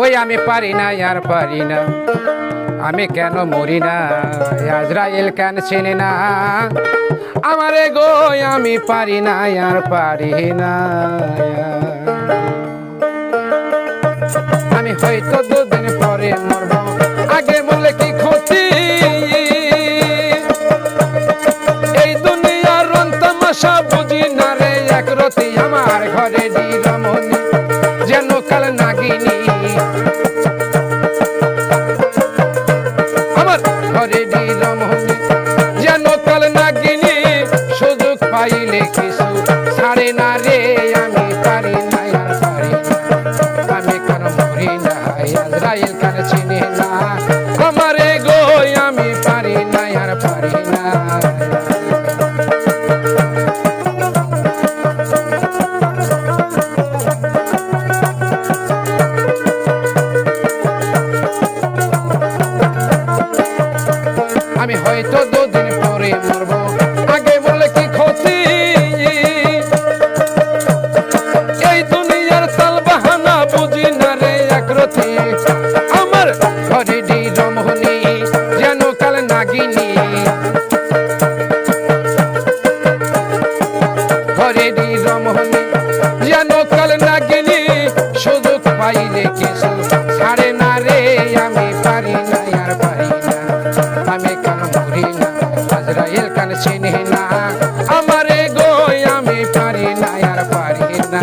ওই আমি পারি না আর পারি না, আমি কেন মরি না, আজরাইল কেন চেনে না আমারে গো, আমি পারি না আর পারি না। আমি হয়তো দুদিন পরে মরব, আগে বলে কি ক্ষতি, এই দুনিয়ার রং তামাশা বুঝি না রে একরতি। আমার ঘরে রমণী যেন কাল নাগিনী, আমার ঘরে রমণী যেন কাল নাগিনী, সুযোগ পাইলে কিছু ছাড়ে না রে, আমি পারি না আর পারি না, আমি কেন মরি না, আজরাইল কেন চিনি না আমারে গো, আমি পারি না আর পারি না। আমি হয়তো দুদিন পরে মরব, আগে বলে কি ক্ষতি, এই দুনিয়ার তাল বাহানা বুঝি না রে একরতি। আমার ঘরে রমণী যেন কাল নাগিনী, ঘরে রমণী যেন কাল নাগিনী, সুযোগ পাইলে কিছু ছাড়ে না রে, আমি পারি না আর পারি না, আমি কেন মরি না, আজরাইল কেন চিনি না আমারে গো, আমি পারি না আর পারি না।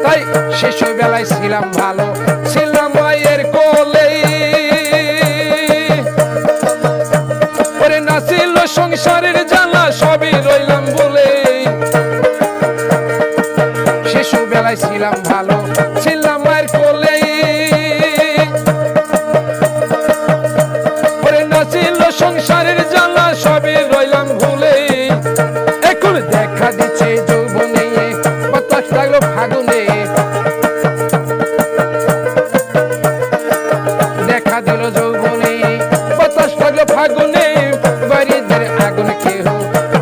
তাই শিশুবেলায় ছিলাম ভালো, ছিলাম মায়ের কোলে, ওরে না ছিল সংসারের জ্বালা, সবই রইলাম বলে। শিশুবেলায় ছিলাম ভালো, ছিলাম মায়ের কোলে, ওরে না ছিল সংসারের জ্বালা, সবই রইলাম ভুলে। এখন দেখা দিচ্ছে যৌবনে, বাতাস লাগলো ফাগুনে, দেখা দিল যৌবনে, বাতাস লাগলো ফাগুনে, বাড়িদের আগুন কেহ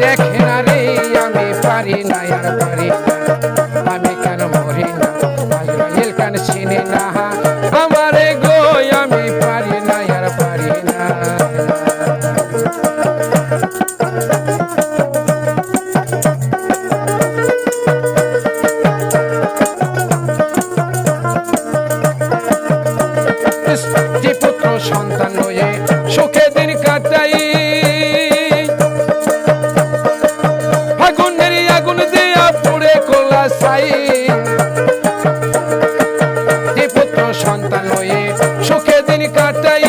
দেখে না রে, আমি পারি না আর পারি না, আমি কেন মরি না, আজরাইল কেন চিনি না আমারে গো, আমি পারি না আর পারি না। পুত্র সন্তান হয়ে সুখে দিন কাটাই, ফাগুনের আগুন দিয়া পুড়ে কোলা ছাই, পুত্র সন্তান হয়ে সুখে দিন কাটাই,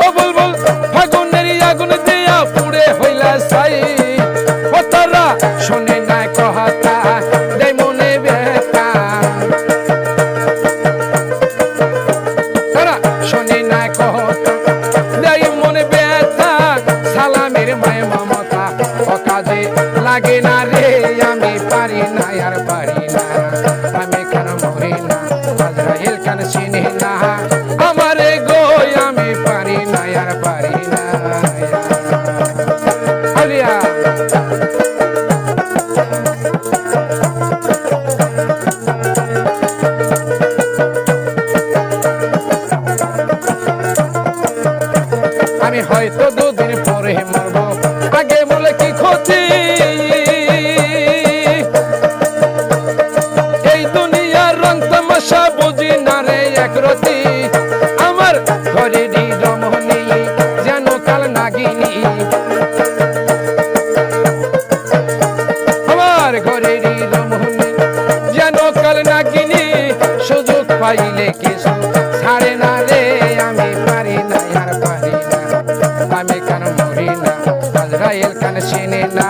ও বুলবুল ফাগুনের আগুন দিয়া পুড়ে হইলা ছাই, ও তারা শোনে না কথা দেয় মনে ব্যথা, তারা শোনে না কথা দেয় মনে ব্যথা, সালামের মায় মমতা অকাজে লাগে না রে, আমি পারি না আর পারি না, আমি কেন মরি না, আজরাইল কেন চিনি না আমারে গো, আমি পারি না আর পারি না। আলিয়া আমি হয়তো দুদিন পরে মরব, আগে বলে কি ক্ষতি, এই দুনিয়ার রং তামাশা বুঝি না রে একরতি। আমার ঘরে রমণী যেন কাল নাগিনী, আমার ঘরে রমণী যেন কাল নাগিনী, সুযোগ পাইলে কিছু ছাড়ে না রে, আমি পারি না আর পারি না, আমি কেন মরি না, আজরাইল কেন চিনি না